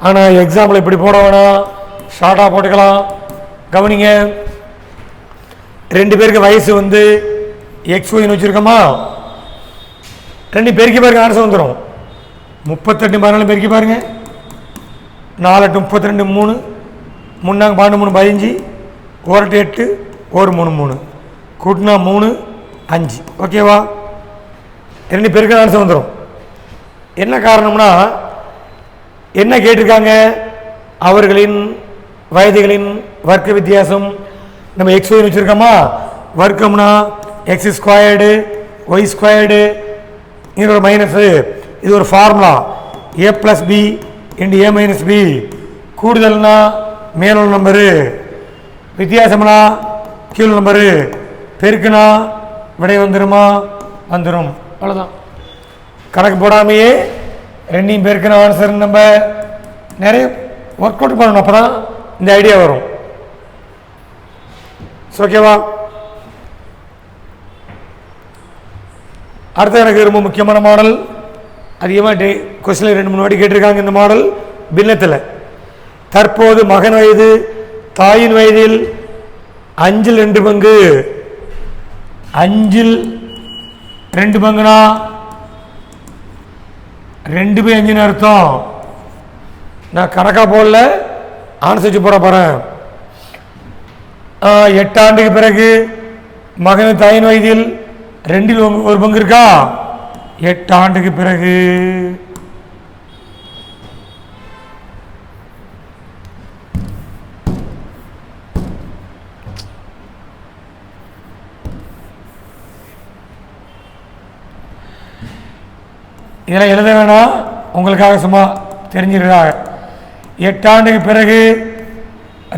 ஆனால் எக்ஸாம்பிள் இப்படி போட வேணாம், ஷார்ட்டாக போட்டுக்கலாம். கவனிங்க, 2 பேருக்கு வயசு வந்து எக்ஸ் ஒய்னு வச்சுருக்கோமா? 2 பெருக்கி பாருங்க, ஆன்சர் வந்துடும். 38 14 பெருக்கி பாருங்க. 4 8 32 3 3 12 3 15 1 8 1 3 3 கூட்டினா 3 5. ஓகேவா? 2 பேருக்கு ஆன்சர் வந்துடும். என்ன காரணம்னா, என்ன கேட்டிருக்காங்க? அவர்களின் வயதுகளின் வர்க்க வித்தியாசம். நம்ம எக்ஸ் ஒய்னு வச்சுருக்கோமா? வர்க்கம்னா எக்ஸ் ஸ்கொயர்டு ஒய் ஸ்கொயர்டு, இது ஒரு மைனஸு. இது ஒரு formula, a + b × a - b. கூடுதல்னா மேலுள்ள நம்பரு, வித்தியாசம்னா கீழ் நம்பரு. பெருக்குனா விடை வந்துருமா? வந்துடும். அவ்வளோதான். கணக்கு போடாமையே 2 பேருக்குன்னு ஆன்சர் நம்ம நிறைய ஒர்க் அவுட் பண்ணணும். அப்போ தான் இந்த ஐடியா வரும். ஓகேவா? அடுத்து எனக்கு ரொம்ப முக்கியமான மாடல். அதிகமாக கொஸ்டின் 2 3 வாட்டி கேட்டிருக்காங்க. இந்த மாடல் பின்னத்தில் தற்போது மகன் வயது தாயின் வயதில் 5 2 பங்கு. 5 2 பங்குனா 2/5 அர்த்தம். நான் கணக்காக போடல, ஆன்சர் வச்சு போட போகிறேன். 8 ஆண்டுக்கு பிறகு மகன் தாயின் வயதில் 2 1 பங்கு இருக்கா? 8 ஆண்டுக்கு பிறகு இதெல்லாம் எழுத வேணாம், உங்களுக்காக சும்மா தெரிஞ்சிருக்காங்க. 8 ஆண்டுக்கு பிறகு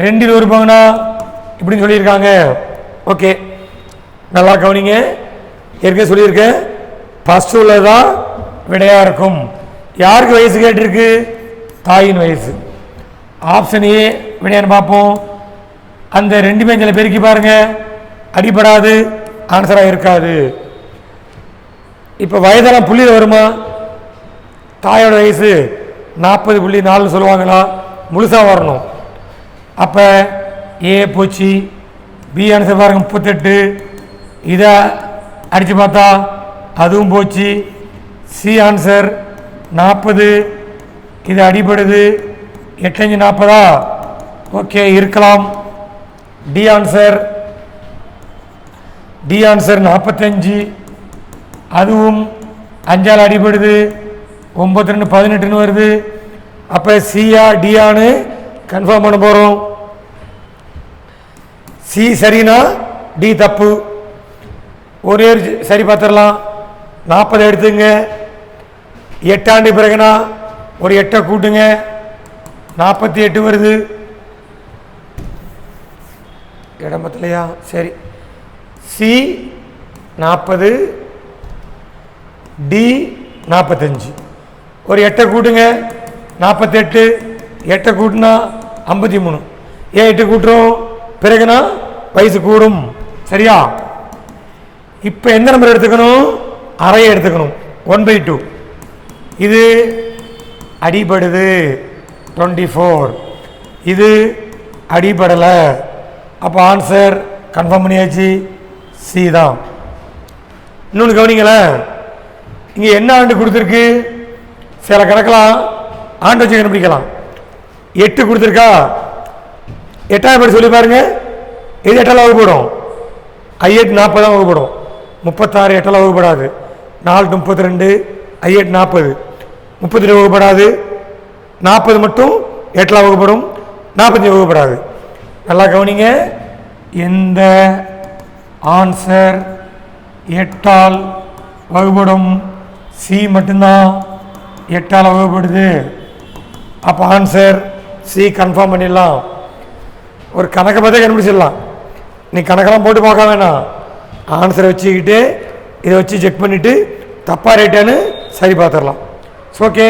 2 1 பங்குனா இப்படின்னு சொல்லியிருக்காங்க. ஓகே, நல்லா கவனிங்க. ஏற்கனவே சொல்லியிருக்கேன், ஃபஸ்ட்டு உள்ளதான் விடையாக இருக்கும். யாருக்கு வயசு கேட்டிருக்கு? தாயின் வயசு. ஆப்ஷன் ஏ விடையான்னு பார்ப்போம். அந்த 2 மேஞ்சில் பெருக்கி பாருங்க, அடிபடாது, ஆன்சராக இருக்காது. இப்போ வயதெல்லாம் புள்ளியில் வருமா? தாயோட வயசு 40.4 சொல்லுவாங்களா? முழுசாக வரணும். அப்போ ஏ போச்சு, பி ஆன்சர் பாருங்க 38, இதை அடித்து பார்த்தா அதுவும் போச்சு. சி ஆன்சர் 40, இது அடிபடுது, 8 5 40. ஓகே, இருக்கலாம். டி ஆன்சர் 45, அதுவும் 5ஆல் அடிபடுது, 9 2 18 வருது. அப்போ சியா டியான்னு கன்ஃபார்ம் பண்ண போகிறோம். சி சரினா டி தப்பு. ஒரே சரி பார்த்துடலாம். 40 எடுத்துங்க, 8 ஆண்டு பிறகுனா ஒரு 8 கூட்டுங்க, 48 வருது. இடம் பத்தலையா? சரி, சி 40, டி 45, ஒரு 8 கூட்டுங்க, 48, 8 கூட்டினா 53. ஏன் 8 கூட்டுறோம்? பிறகுனா வயசு கூடும். சரியா? இப்போ எந்த நம்பர் எடுத்துக்கணும்? அறையை எடுத்துக்கணும், 1/2. இது அடிபடுது 24, இது அடிபடலை. அப்போ ஆன்சர் கன்ஃபார்ம் பண்ணியாச்சு, சி தான். இன்னொன்று கவனிங்களேன், இங்கே என்ன ஆண்டு கொடுத்துருக்கு? சில கணக்கெல்லாம் ஆண்டு வச்சு கண்டுபிடிக்கலாம். 8 கொடுத்துருக்கா, 8ஆம் படி சொல்லி பாருங்க. இது 8ஆல் வகுப்படும். I8 40 தான் வகுப்படும். 36 8ஆல் வகுப்படாது. 4 32, I8 40, 32 வகுப்படாது. 40 மட்டும் 8ஆல் வகுப்படும், 45 வகுப்படாது. நல்லா கவனிங்க, எந்த ஆன்சர் 8ஆல் வகுப்படும்? சி மட்டும்தான் 8ஆல் வகுப்படுது. அப்போ ஆன்சர் சி கன்ஃபார்ம் பண்ணிடலாம். ஒரு கணக்கை பார்த்தே கண்டுபிடிச்சிடலாம். நீ கணக்கெல்லாம் போட்டு பார்க்க வேணாம், ஆன்சரை வச்சுக்கிட்டு இதை வச்சு செக் பண்ணிவிட்டு தப்பாக ரைட்டானு சரி பார்த்துடலாம். ஓகே,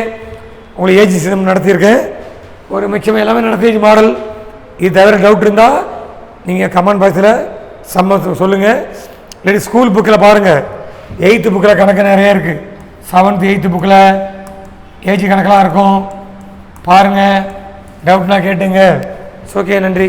உங்களுக்கு ஏஜி சிஸ்டம் நடத்தியிருக்கேன். ஒரு மிச்சம் எல்லாமே நடத்திய மாடல். இது தவிர டவுட் இருந்தால் நீங்கள் கமெண்ட் பாக்ஸில் சொல்லுங்கள். இல்லாட்டி ஸ்கூல் புக்கில் பாருங்கள், 8th புக்கில் கணக்கு நிறையா இருக்குது. 7th 8th புக்கில் ஏஜி கணக்கெலாம் இருக்கும், பாருங்கள். டவுட்னா கேட்டுங்க. ஓகே, நன்றி.